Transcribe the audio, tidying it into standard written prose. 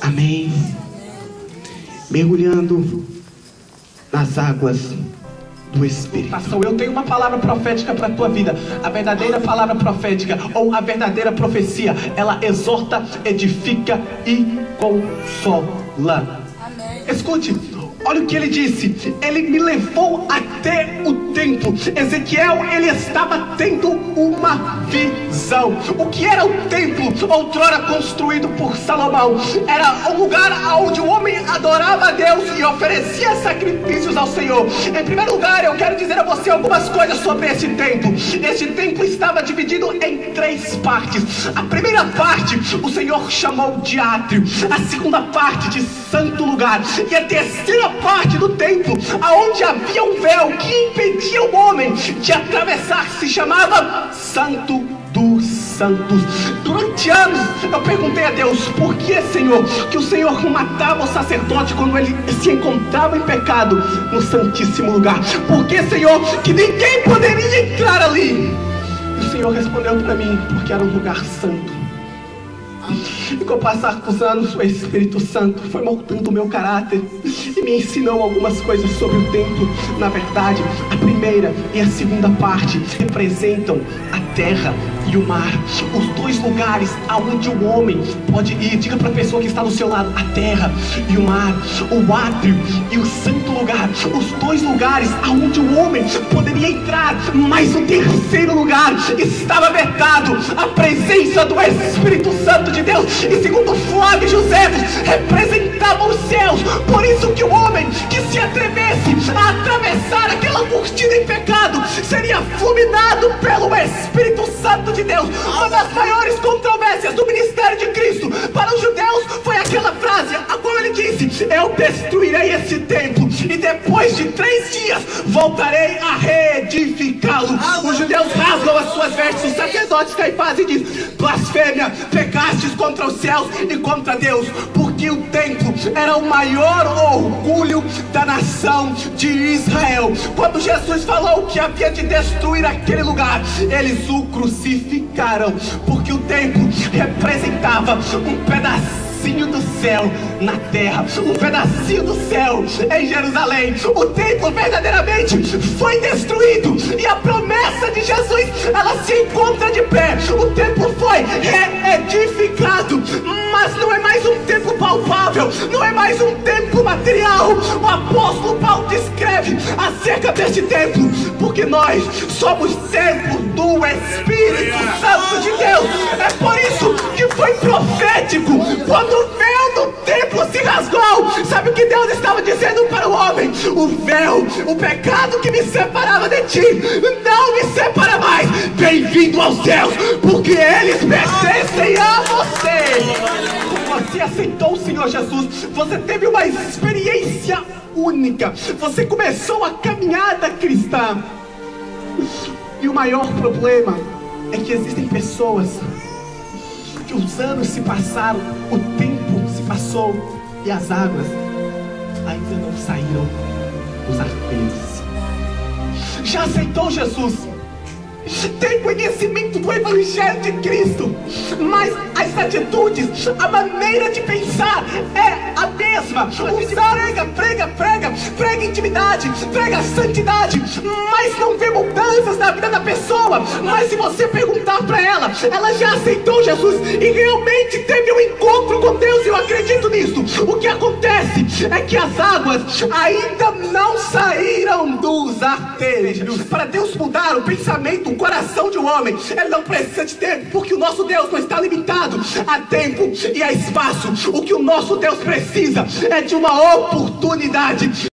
Amém. Mergulhando nas águas do Espírito. Eu tenho uma palavra profética para a tua vida. A verdadeira palavra profética, ou a verdadeira profecia, ela exorta, edifica e consola. Amém. Escute, olha o que ele disse. Ele me levou até o templo. Ezequiel, ele estava tendo uma visão. O que era o templo outrora construído por Salomão? Era um lugar onde o homem adorava a Deus e oferecia sacrifícios ao Senhor. Em primeiro lugar, eu quero dizer a você algumas coisas sobre esse templo. Este templo estava dividido em 3 partes. A primeira parte o Senhor chamou de átrio. A segunda parte de santo lugar. E a terceira parte do templo, aonde havia um véu que impedia o homem de atravessar, se chamava Santo dos Santos. Durante anos eu perguntei a Deus: por que, Senhor, que o Senhor matava o sacerdote quando ele se encontrava em pecado no Santíssimo Lugar? Por que, Senhor, que ninguém poderia entrar ali? E o Senhor respondeu para mim: porque era um lugar santo. E com o passar dos anos, o Espírito Santo foi moldando o meu caráter e me ensinou algumas coisas sobre o templo. Na verdade, a primeira e a segunda parte representam a terra e o mar, os 2 lugares aonde o homem pode ir. Diga para a pessoa que está do seu lado: a terra e o mar, o átrio e o santo lugar, os 2 lugares aonde o homem poderia entrar. Mas o terceiro lugar estava vetado, a presença do Espírito Santo de Deus. E segundo Flávio José, representava os céus. Por isso que o homem que se atrevesse a atravessar aquela cortina em pecado seria fulminado pelo Espírito Santo de Deus. Uma das maiores controvérsias do ministério de Cristo para os judeus foi aquela frase a qual ele disse: eu destruirei esse templo e depois de 3 dias voltarei a reedificá-lo. Os judeus rasgam as suas vestes, os sacerdotes Caifás, e diz: blasfêmia, pecastes contra os céus e contra Deus. Porque o templo era o maior orgulho da nação de Israel. Quando Jesus falou que havia de destruir aquele lugar, eles o crucificaram, porque o templo representava um pedacinho do céu na terra, um pedacinho do céu em Jerusalém. O templo verdadeiramente foi destruído e a promessa de Jesus, ela se encontra de pé. O templo foi reedificado, mas não é mais um templo palpável, não é mais um templo material. O apóstolo Paulo descreve acerca deste templo: porque nós somos templo do Espírito Santo de Deus. É por isso que foi profético quando o véu do templo se rasgou. Sabe o que Deus estava dizendo para o homem? O véu, o pecado que me separava de ti, não me separa mais. Bem-vindo aos céus, porque eles pertencem a você. Você aceitou o Senhor Jesus, você teve uma experiência única, você começou a caminhada cristã. E o maior problema é que existem pessoas que os anos se passaram, o tempo se passou e as águas ainda não saíram dos arqueiros. Já aceitou Jesus, tem conhecimento do Evangelho de Cristo, mas as atitudes, a maneira de pensar é a mesma. Prega intimidade, prega santidade, mas não vê mudanças na vida da pessoa. Mas se você perguntar para ela, ela já aceitou Jesus e realmente teve um encontro com Deus. Eu acredito nisso. O que acontece é que as águas ainda não saíram dos artérios. Para Deus mudar o pensamento, o coração de um homem, ele não precisa de tempo, porque o nosso Deus não está limitado a tempo e a espaço. O que o nosso Deus precisa é de uma oportunidade.